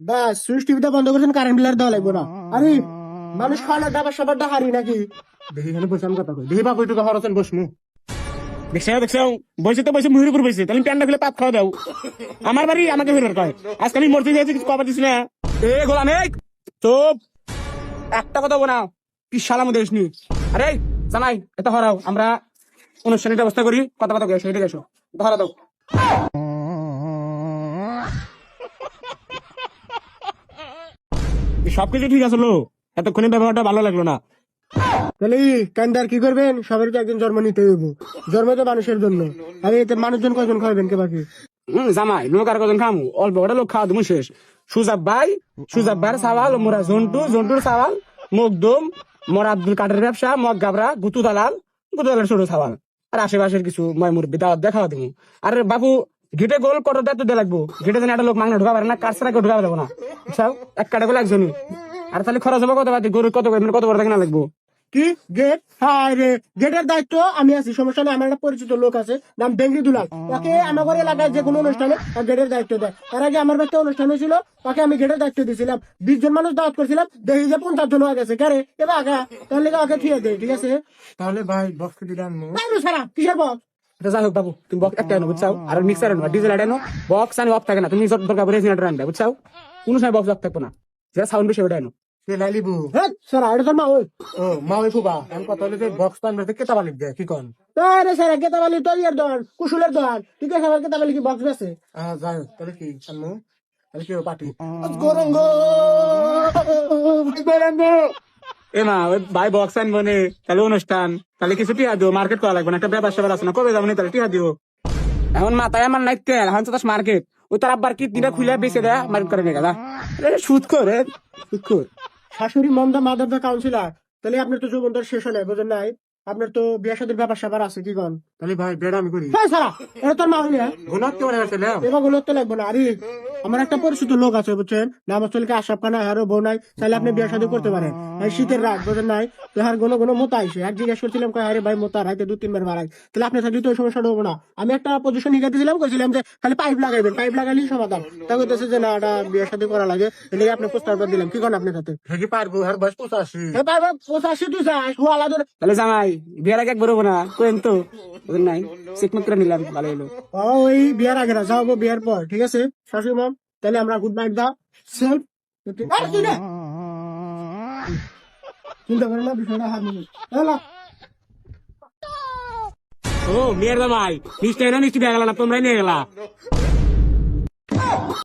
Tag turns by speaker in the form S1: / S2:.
S1: বাস switch টিভিটা বন্ধ করছেন, কারেন্ট বিল আর দেওয়া লাগবে না। আরে মানুষ খাওয়া না দাবার সবারটা হারি নাকি? দেখি এখানে বসে আমি কথা কই, দেখি বাবু একটু হরছেন বসমু।
S2: দেখছো দেখছো, বসে তো বসে মুহির উপর বসে, তাহলে প্যান্ডা খুলে পাত খাওয়া দাও। আমার বাড়ি আমাকে ফেরবার কয়, আজকাল আমি মরতে যাচ্ছি, কিছু কবার দিস না। এ গোলাম এই চুপ, একটা কথা বলা কি শালা মধ্যে আসনি। আরে জামাই এটা হরাও, আমরা অনুষ্ঠানের ব্যবস্থা করি, কথা কথা গেছো এটা গেছো ধরা দাও। সবকিছু ঠিক আছে লো, এতক্ষণে ব্যবহারটা ভালো লাগলো না।
S1: তাহলে কান্দার কি করবেন? সবারই তো একদিন জন্ম নিতে হইব, জন্ম তো মানুষের জন্য। আরে এতে মানুষজন কয়জন খাওয়াবেন কে বাকি?
S2: জামাই লোক আর কজন খামু, অল্প কটা লোক খাওয়া তুমি শেষ। সুজাব ভাই, সুজাব ভাইয়ের সাওয়াল, মোরা জন্টু, জন্টুর সাওয়াল, মকদুম, মোরা আব্দুল কাদের ব্যবসা, মগ গাবরা, গুতু দালাল, গুতু দালাল ছোট সাওয়াল, আর আশেপাশের কিছু ময় মুরব্বী দাওয়াত দেখাওয়া দিমু। আর বাবু গেটে গোল কত দায়িত্ব দিয়ে লাগবো, গেটে যেন একটা লোক মাংনা ঢুকা পারে না, কার ছাড়া কেউ ঢুকা দেবো না, বুঝছাও? এক কাটা গোল একজনই। আর তাহলে খরচ হবে কত বাদ, গরু কত মানে কত বড় থাকে না লাগবো।
S1: কি গেট? হ্যাঁ রে, গেটের দায়িত্ব আমি আছি, সমস্যা নেই। আমার একটা পরিচিত লোক আছে, নাম বেঙ্গি দুলাল। ওকে আমার এলাকায় যে কোনো অনুষ্ঠানে গেটের দায়িত্ব দেয়। তার আগে আমার বাড়িতে অনুষ্ঠান হয়েছিল, তাকে আমি গেটের দায়িত্ব দিয়েছিলাম। 20 জন মানুষ দাওয়াত করছিলাম, দেখি যে 50 জন হয়ে গেছে। কেরে এবার আগে তাহলে ওকে ঠিক আছে, ঠিক আছে।
S3: তাহলে ভাই বক্স দিলাম
S1: সারা কিসের বক্স?
S2: এটা যাই হোক বাবু, তুমি বক্স একটা আনো বুঝছাও, আর মিক্সার আনো, ডিজেল আনো। বক্স আনি অফ থাকে না, তুমি দরকার পড়ে সিনেটার আনবে বুঝছাও, কোনো সময় বক্স অফ থাকবো না, যেটা সাউন্ড বেশি ওটা আনো।
S3: সে লাইলিবু।
S1: হ্যাঁ সারা, এটা তোর মা ওই।
S3: ও মা ওই ফুবা আমি কথা হলে যে বক্স পান কেতা বালিক দেয় কি কন?
S1: আরে সারা কেতাবালি তোর ইয়ার দোকান, কুশুলের দোকান, ঠিক আছে। আমার কেতাবালি কি বক্স আছে?
S3: যাই হোক, তাহলে কি আনমু? তাহলে কি পার্টি
S1: গরঙ্গ
S2: এ মা ওই ভাই বক্স আনবো নে, তাহলে অনুষ্ঠান, তাহলে কিছু টিহা দিও, মার্কেট করা লাগবে না, একটা ব্যাপার স্যাপার আছে না, কবে যাবো না, তাহলে টিহা দিও। এখন মাথায় আমার নাই তেল, এখন তো মার্কেট, ওই তার আব্বার কি দিটা খুলে বেঁচে দেয়, মার্কেট করে নিয়ে গেলা সুদ করে, সুদ কর।
S1: শাশুড়ি মন্দা মাদার দা কাউন্সিলর, তাহলে আপনার তো যৌবনটার শেষ হয় নাই, বোঝেন নাই? আপনার তো বিয়ে শাদীর ব্যাপার স্যাপার আছে, কি কন?
S3: তাহলে ভাই বেড়া আমি করি
S1: হ্যাঁ সারা, এটা তোর মা হইলে
S3: গুণাত কেমন আসলে
S1: এবার গুলো তো লাগবে না। আরে আমার একটা পরিচিত লোক আছে, বুঝছেন, নাম হচ্ছে আশরাফ খান, আরো বউ নাই, তাহলে আপনি বিয়ে শাদী করতে পারেন। এই শীতের রাত, বোঝেন নাই? তো হার কোনো মোতা আইসে, এক জিজ্ঞেস করছিলাম, কয় আরে ভাই মোতা রাইতে 2-3 বার মারাই, তাহলে আপনি থাকলে তো ওই সমস্যাটা হবো না। আমি একটা পজিশন নিয়ে দিয়েছিলাম, কইছিলাম যে খালি পাইপ লাগাইবেন, পাইপ লাগাইলেই সমাধান। তা কইতেছে যে না, এটা বিয়ে শাদী করা লাগে, এলে আপনি প্রস্তাব দিলাম, কি করেন আপনি সাথে?
S3: ঠেকি পারবো আর বয়স 85।
S1: এ ভাই ভাই 85 তুই যাস, ও আলাদা।
S2: তাহলে জামাই বিয়ের আগে একবার হবো না, কেন তো ওদের নাই, চেকমেক করে নিলাম, ভালো হলো।
S1: ওই বিয়ার আগে না, যাবো বিয়ার পর, ঠিক আছে শাশুড়ি মাম? তাহলে আমরা গুড নাইট দাও সেলফ। চিন্তা করে না, বিষয়টা হার মিলে
S2: ও মেয়ের জামাই মিষ্টি এনে মিষ্টি দিয়ে গেল না, তোমরাই নিয়ে গেলা।